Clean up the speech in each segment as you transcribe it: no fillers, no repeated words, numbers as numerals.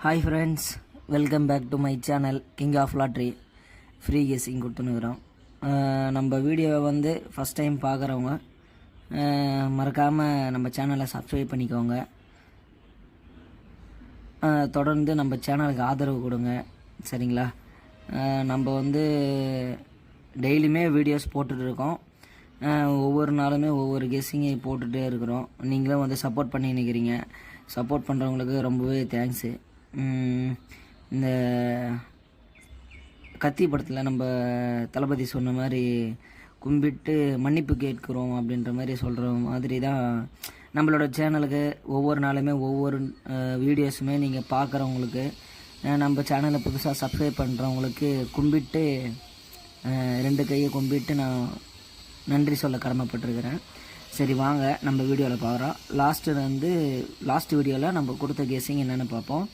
Hi friends, welcome back to my channel king of lottery. Free guessing கொடுத்துன்னுக்குறோம். நம்ம வீடியோவை வந்து ஃபஸ்ட் டைம் பார்க்குறவங்க மறக்காமல் நம்ம சேனலை சப்ஸ்கிரைப் பண்ணிக்கோங்க. தொடர்ந்து நம்ம சேனலுக்கு ஆதரவு கொடுங்க, சரிங்களா? நம்ம வந்து டெய்லியுமே வீடியோஸ் போட்டுட்ருக்கோம். ஒவ்வொரு நாளுமே ஒவ்வொரு கெஸ்ஸிங்கை போட்டுகிட்டே இருக்கிறோம். நீங்களும் வந்து சப்போர்ட் பண்ணி நிற்கிறீங்க. சப்போர்ட் பண்ணுறவங்களுக்கு ரொம்பவே தேங்க்ஸு. இந்த கத்தி படத்தில் நம்ம தளபதி சொன்ன மாதிரி கும்பிட்டு மன்னிப்பு கேட்குறோம் அப்படின்ற மாதிரி சொல்கிற மாதிரி தான் நம்மளோட சேனலுக்கு ஒவ்வொரு நாளுமே ஒவ்வொரு வீடியோஸுமே நீங்கள் பார்க்குறவங்களுக்கு, நம்ம சேனலை புதுசாக சப்ஸ்கிரைப் பண்ணுறவங்களுக்கு கும்பிட்டு 2 கையை கும்பிட்டு நான் நன்றி சொல்ல கடமைப்பட்டிருக்கிறேன். சரி, வாங்க நம்ம வீடியோவில் பார்க்குறோம். லாஸ்ட் வீடியோவில் நம்ம கொடுத்த கெஸ்ஸிங் என்னென்னு பார்ப்போம்.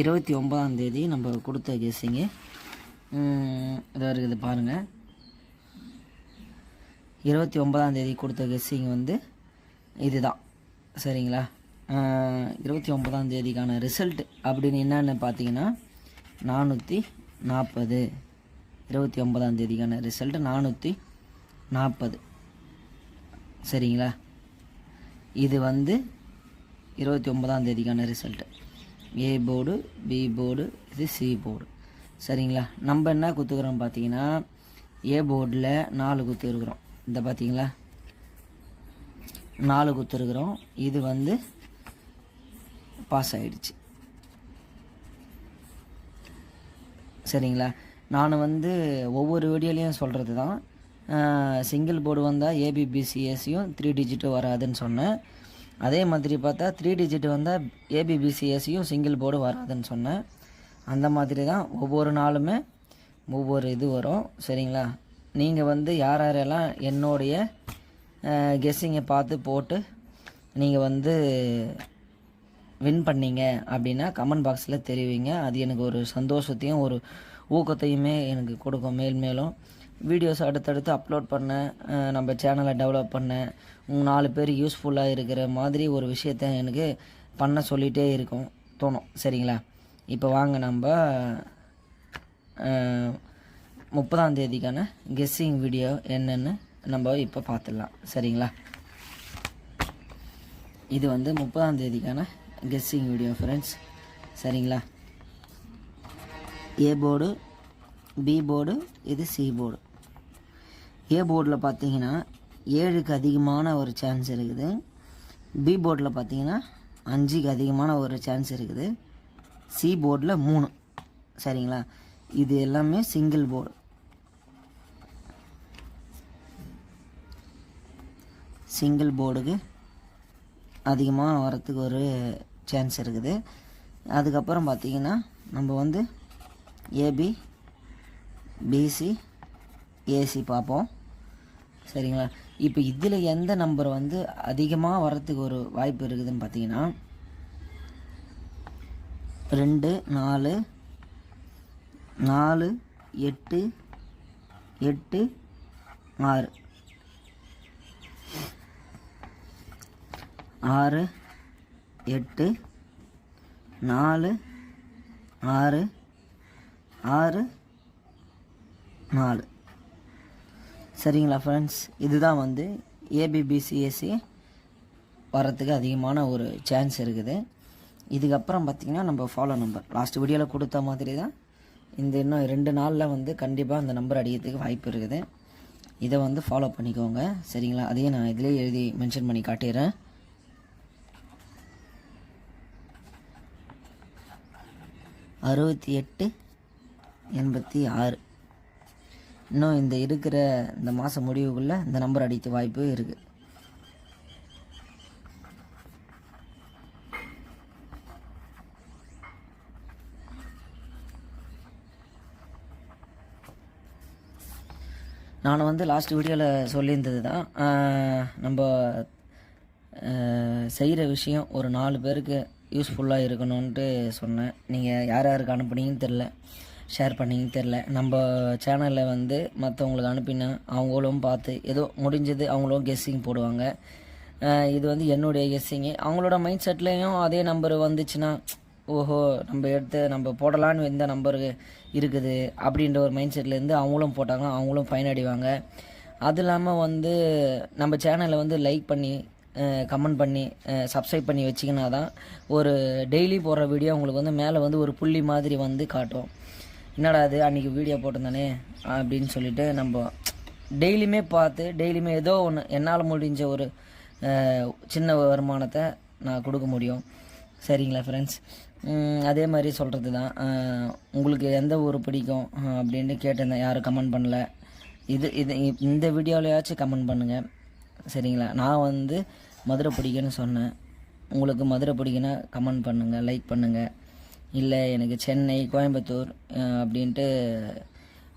29ஆம் தேதி நம்ம கொடுத்த கெஸ்ஸிங்கு இதாக இருக்குது பாருங்கள். 29ஆம் தேதி கொடுத்த கெஸ்ஸிங் வந்து இதுதான், சரிங்களா? 29ஆம் தேதிக்கான ரிசல்ட் அப்படின்னு என்னென்னு பார்த்தீங்கன்னா 440. 29ஆம் தேதிக்கான ரிசல்ட் 440, சரிங்களா? இது வந்து 29ஆம் தேதிக்கான result. A board, B board, இது சி போர்டு, சரிங்களா? நம்ம என்ன குத்துக்கிறோம் பார்த்தீங்கன்னா, ஏ போர்டில் 4 குத்துருக்குறோம். இந்த பார்த்தீங்களா, 4 குத்துருக்குறோம். இது வந்து பாஸ் ஆகிடுச்சு, சரிங்களா? நான் வந்து ஒவ்வொரு வீடியோலையும் சொல்கிறது தான், சிங்கிள் போர்டு வந்தால் ஏபிபிசிஎஸ்சியும் 3 டிஜிட்டும் வராதுன்னு சொன்னேன். அதே மாதிரி பார்த்தா 3 டிஜிட் வந்தால் ஏபிபிசிஎஸ்சியும் சிங்கிள் போர்டு வராதுன்னு சொன்னேன். அந்த மாதிரி தான் ஒவ்வொரு நாளுமே ஒவ்வொரு இது வரும், சரிங்களா? நீங்கள் வந்து யாரெல்லாம் என்னுடைய கெஸ்ஸிங்கை பார்த்து போட்டு நீங்கள் வந்து வின் பண்ணீங்க அப்படின்னா கமெண்ட் பாக்ஸில் தெரிவிங்க. அது எனக்கு ஒரு சந்தோஷத்தையும் ஒரு ஊக்கத்தையுமே எனக்கு கொடுக்கும். மேலும் வீடியோஸ் அடுத்தடுத்து அப்லோட் பண்ண, நம்ம சேனலை டெவலப் பண்ண, 4 பேர் யூஸ்ஃபுல்லாக இருக்கிற மாதிரி ஒரு விஷயத்த எனக்கு பண்ண சொல்லிகிட்டே தோணும், சரிங்களா? இப்போ வாங்க நம்ம 30ஆம் தேதிக்கான கெஸ்ஸிங் வீடியோ என்னென்னு நம்ம இப்போ பார்த்துடலாம், சரிங்களா? இது வந்து 30ஆம் தேதிக்கான கெஸ்ஸிங் வீடியோ ஃப்ரெண்ட்ஸ், சரிங்களா? ஏ போர்டு, பி போர்டு, இது சி போர்டு. ஏ போர்டில் பார்த்தீங்கன்னா 7க்கு அதிகமான ஒரு சான்ஸ் இருக்குது. பி போர்டில் பார்த்தீங்கன்னா 5க்கு அதிகமான ஒரு சான்ஸ் இருக்குது. சி போர்டில் 3, சரிங்களா? இது எல்லாமே சிங்கிள் போர்டு. சிங்கிள் போர்டுக்கு அதிகமாக வரத்துக்கு ஒரு சான்ஸ் இருக்குது. அதுக்கப்புறம் பார்த்திங்கன்னா நம்ம வந்து ஏபி, பிசி, ஏசி பார்ப்போம், சரிங்களா? இப்போ இதில் எந்த நம்பர் வந்து அதிகமாக வரத்துக்கு ஒரு வாய்ப்பு இருக்குதுன்னு பார்த்தீங்கன்னா 2, 4, 4, 8, 8, 6, 6, 8, 4, 6, 6, 4, சரிங்களா ஃப்ரெண்ட்ஸ்? இதுதான் வந்து ஏபிபிசிஎஸ்சி வரத்துக்கு அதிகமான ஒரு சான்ஸ் இருக்குது. இதுக்கப்புறம் பார்த்திங்கன்னா நம்ம ஃபாலோ நம்பர் லாஸ்ட் வீடியோவில் கொடுத்த மாதிரி தான் இன்னும் 2 நாளில் வந்து கண்டிப்பாக அந்த நம்பர் அடிக்கிறதுக்கு வாய்ப்பு இருக்குது. இதை வந்து ஃபாலோ பண்ணிக்கோங்க, சரிங்களா? அதையும் நான் இதிலே எழுதி மென்ஷன் பண்ணி காட்டிடுறேன். 68, 86. இன்னும் இந்த மாதம் முடிவுக்குள்ளே இந்த நம்பர் அடிக்க வாய்ப்பு இருக்குது. நான் வந்து லாஸ்ட் வீடியோவில் சொல்லியிருந்தது தான், நம்ம செய்கிற விஷயம் ஒரு 4 பேருக்கு யூஸ்ஃபுல்லாக இருக்கணும்ன்ட்டு சொன்னேன். நீங்கள் யார் யாருக்கு அனுப்புனீங்கன்னு தெரில, ஷேர் பண்ணிங்கன்னு தெரில. நம்ம சேனலில் வந்து மற்றவங்களுக்கு அனுப்பினா அவங்களும் பார்த்து ஏதோ முடிஞ்சது அவங்களும் கெஸ்ஸிங் போடுவாங்க. இது வந்து என்னுடைய கெஸ்ஸிங்கு. அவங்களோட மைண்ட் செட்லேயும் அதே நம்பர் வந்துச்சுன்னா ஓஹோ நம்ம எடுத்து நம்ம போடலான்னு எந்த நம்பருக்கு இருக்குது அப்படின்ற ஒரு மைண்ட் செட்லேருந்து அவங்களும் போட்டாங்கன்னா அவங்களும் ஃபைன் அடிவாங்க. அது இல்லாமல் வந்து நம்ம சேனலை வந்து லைக் பண்ணி கமெண்ட் பண்ணி சப்ஸ்கிரைப் பண்ணி வச்சிங்கன்னா தான் ஒரு டெய்லி போடுற வீடியோ உங்களுக்கு வந்து மேலே வந்து ஒரு புள்ளி மாதிரி வந்து காட்டும். என்னடா அது அன்றைக்கி வீடியோ போட்டிருந்தானே அப்படின்னு சொல்லிட்டு நம்ம டெய்லியுமே பார்த்து டெய்லியுமே ஏதோ ஒன்று என்னால் முடிஞ்ச ஒரு சின்ன வருமானத்தை நான் கொடுக்க முடியும். சரிங்களா ஃப்ரெண்ட்ஸ்? அதே மாதிரி சொல்கிறது தான். உங்களுக்கு எந்த ஊர் பிடிக்கும் அப்படின்ட்டு கேட்டிருந்தேன், யாரும் கமெண்ட் பண்ணல. இந்த வீடியோலையாச்சும் கமெண்ட் பண்ணுங்கள். சரிங்களா? நான் வந்து மதுரை பிடிக்குன்னு சொன்னேன். உங்களுக்கு மதுரை பிடிக்குன்னா கமெண்ட் பண்ணுங்கள், லைக் பண்ணுங்கள். இல்லை எனக்கு சென்னை, கோயம்புத்தூர் அப்படின்ட்டு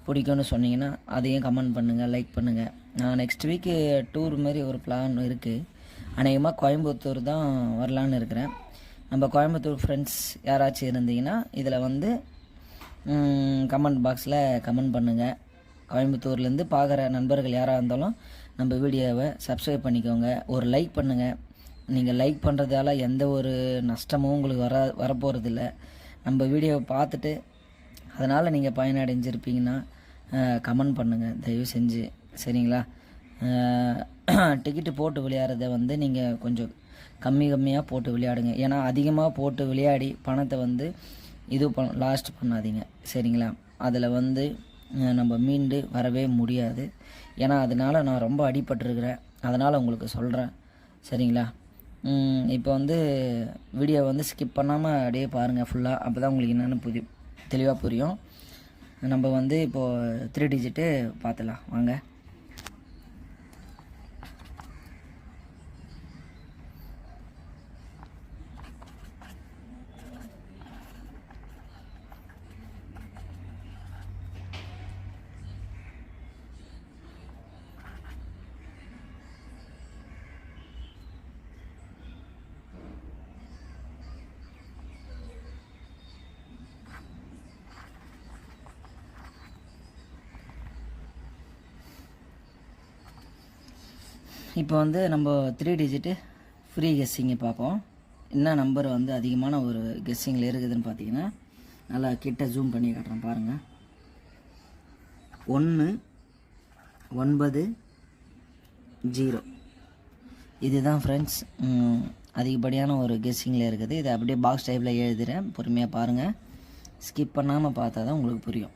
பிடிக்கும்னு சொன்னீங்கன்னா அதையும் கமெண்ட் பண்ணுங்கள், லைக் பண்ணுங்கள். நான் நெக்ஸ்ட் வீக்கு டூர் மாதிரி ஒரு பிளான் இருக்குது. அநேகமாக கோயம்புத்தூர் தான் வரலான்னு இருக்கிறேன். நம்ம கோயம்புத்தூர் ஃப்ரெண்ட்ஸ் யாராச்சும் இருந்தீங்கன்னா இதில் வந்து கமெண்ட் பாக்ஸில் கமெண்ட் பண்ணுங்கள். கோயம்புத்தூர்லேருந்து பார்க்குற நண்பர்கள் யாராக இருந்தாலும் நம்ம வீடியோவை சப்ஸ்கிரைப் பண்ணிக்கோங்க, ஒரு லைக் பண்ணுங்கள். நீங்கள் லைக் பண்ணுறதால எந்த ஒரு நஷ்டமும் உங்களுக்கு வரப்போகிறதில்ல. நம்ம வீடியோவை பார்த்துட்டு அதனால் நீங்கள் பயனடைஞ்சிருப்பீங்கன்னா கமெண்ட் பண்ணுங்கள் தயவு செஞ்சு. சரிங்களா? டிக்கெட்டு போட்டு விளையாடுறத வந்து நீங்கள் கொஞ்சம் கம்மியாக போட்டு விளையாடுங்க. ஏன்னா அதிகமாக போட்டு விளையாடி பணத்தை வந்து லாஸ்ட் பண்ணாதீங்க. சரிங்களா? அதில் வந்து நம்ம மீண்டு வரவே முடியாது. ஏன்னா அதனால் நான் ரொம்ப அடிபட்டிருக்கிறேன். அதனால் உங்களுக்கு சொல்கிறேன். சரிங்களா? இப்போ வந்து வீடியோ வந்து ஸ்கிப் பண்ணாமல் அப்படியே பாருங்கள் ஃபுல்லாக. அப்போ தான் உங்களுக்கு என்னென்னு தெளிவாக புரியும். நம்ம வந்து இப்போது 3 டிஜிட்டு பார்த்துலாம் வாங்க. இப்போ வந்து நம்ம 3 டிஜிட்டு ஃப்ரீ கெஸ்ஸிங்கை பார்ப்போம். என்ன நம்பர் வந்து அதிகமான ஒரு கெஸ்ஸிங்கில் இருக்குதுன்னு பார்த்தீங்கன்னா நல்லா கிட்ட ஜூம் பண்ணி காட்டுறேன் பாருங்கள். 1 9 0 இதுதான் ஃப்ரெண்ட்ஸ் அதிகப்படியான ஒரு கெஸ்ஸிங்கில் இருக்குது. இதை அப்படியே பாக்ஸ் டைப்பில் எழுதுகிறேன், பொறுமையாக பாருங்கள். ஸ்கிப் பண்ணாமல் பார்த்தா தான் உங்களுக்கு புரியும்.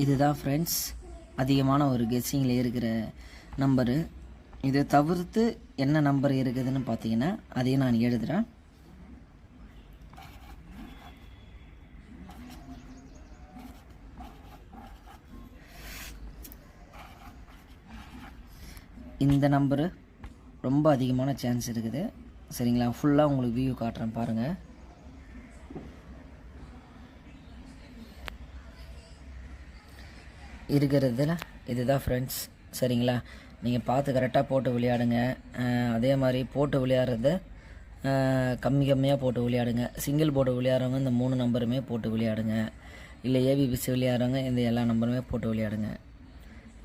இதுதான் ஃப்ரெண்ட்ஸ் அதிகமான ஒரு கெஸ்ஸிங்கில் இருக்கிற நம்பரு. இதை தவிர்த்து என்ன நம்பர் இருக்குதுன்னு பார்த்தீங்கன்னா அதையும் நான் எழுதுகிறேன். இந்த நம்பரு ரொம்ப அதிகமான சான்ஸ் இருக்குது. சரிங்களா? ஃபுல்லாக உங்களுக்கு வியூ காட்டுறேன் பாருங்கள். இருக்கிறதுல இதுதான் ஃப்ரெண்ட்ஸ். சரிங்களா? நீங்கள் பார்த்து கரெக்டாக போட்டு விளையாடுங்க. அதே மாதிரி போட்டு விளையாடுறத கம்மியாக போட்டு விளையாடுங்க. சிங்கிள் போட்டு விளையாடுறவங்க இந்த 3 நம்பருமே போட்டு விளையாடுங்க. இல்லை ஏபிபிசி விளையாடுறவங்க இந்த எல்லா நம்பருமே போட்டு விளையாடுங்க.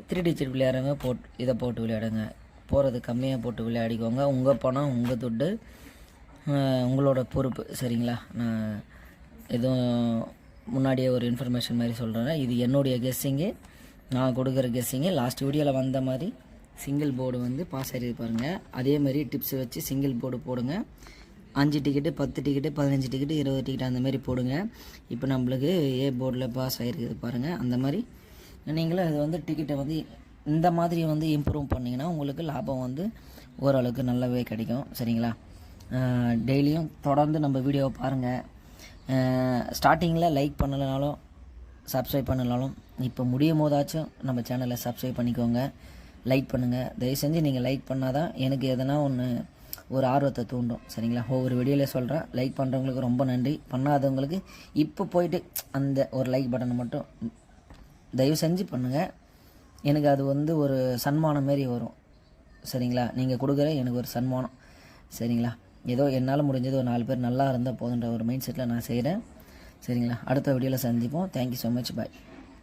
3 டிஜிட் விளையாடுறவங்க இதை போட்டு விளையாடுங்க. போகிறது கம்மியாக போட்டு விளையாடிக்கோங்க. உங்கள் பணம் உங்கள் துட்டு உங்களோட பொறுப்பு. சரிங்களா? நான் எதுவும் முன்னாடியே ஒரு இன்ஃபர்மேஷன் மாதிரி சொல்கிறேன். இது என்னுடைய கெஸ்ஸிங்கு, நான் கொடுக்குற கெஸ்ஸிங்கு. லாஸ்ட் வீடியோவில் வந்த மாதிரி சிங்கிள் போர்டு வந்து பாஸ் ஆகிருக்கு பாருங்கள். அதே மாதிரி டிப்ஸ் வச்சு சிங்கிள் போர்டு போடுங்க. 5 டிக்கெட்டு 10 டிக்கெட்டு 15 டிக்கெட்டு 20 டிக்கெட்டு அந்த மாதிரி போடுங்க. இப்போ நம்மளுக்கு ஏ போர்டில் பாஸ் ஆகிருக்குது பாருங்கள். அந்த மாதிரி நீங்களும் இது வந்து டிக்கெட்டை வந்து இந்த மாதிரி வந்து இம்ப்ரூவ் பண்ணிங்கன்னா உங்களுக்கு லாபம் வந்து ஓரளவுக்கு நல்லாவே கிடைக்கும். சரிங்களா? டெய்லியும் தொடர்ந்து நம்ம வீடியோவை பாருங்கள். ஸ்டார்டிங்கில் லைக் பண்ணலைனாலும் சப்ஸ்கிரைப் பண்ணலாலும் இப்போ முடியும் போதாச்சும் நம்ம சேனலை சப்ஸ்கிரைப் பண்ணிக்கோங்க, லைக் பண்ணுங்கள். தயவு செஞ்சு நீங்கள் லைக் பண்ணால் தான் எனக்கு எதனா ஒரு ஆர்வத்தை தூண்டும். சரிங்களா? ஒவ்வொரு வீடியோவில் சொல்கிறேன். லைக் பண்ணுறவங்களுக்கு ரொம்ப நன்றி. பண்ணாதவங்களுக்கு இப்போ போயிட்டு அந்த ஒரு லைக் பட்டனை மட்டும் தயவு செஞ்சு பண்ணுங்கள். எனக்கு அது வந்து ஒரு சன்மானம் மாரி வரும். சரிங்களா? நீங்கள் கொடுக்குற எனக்கு ஒரு சன்மானம். சரிங்களா? ஏதோ என்னால் முடிஞ்சது ஒரு 4 பேர் நல்லா இருந்தால் போதுன்ற ஒரு மைண்ட் செட்டில் நான் செய்கிறேன். சரிங்களா? அடுத்த வீடியோவில் சந்திப்போம். Thank you so much. பாய்.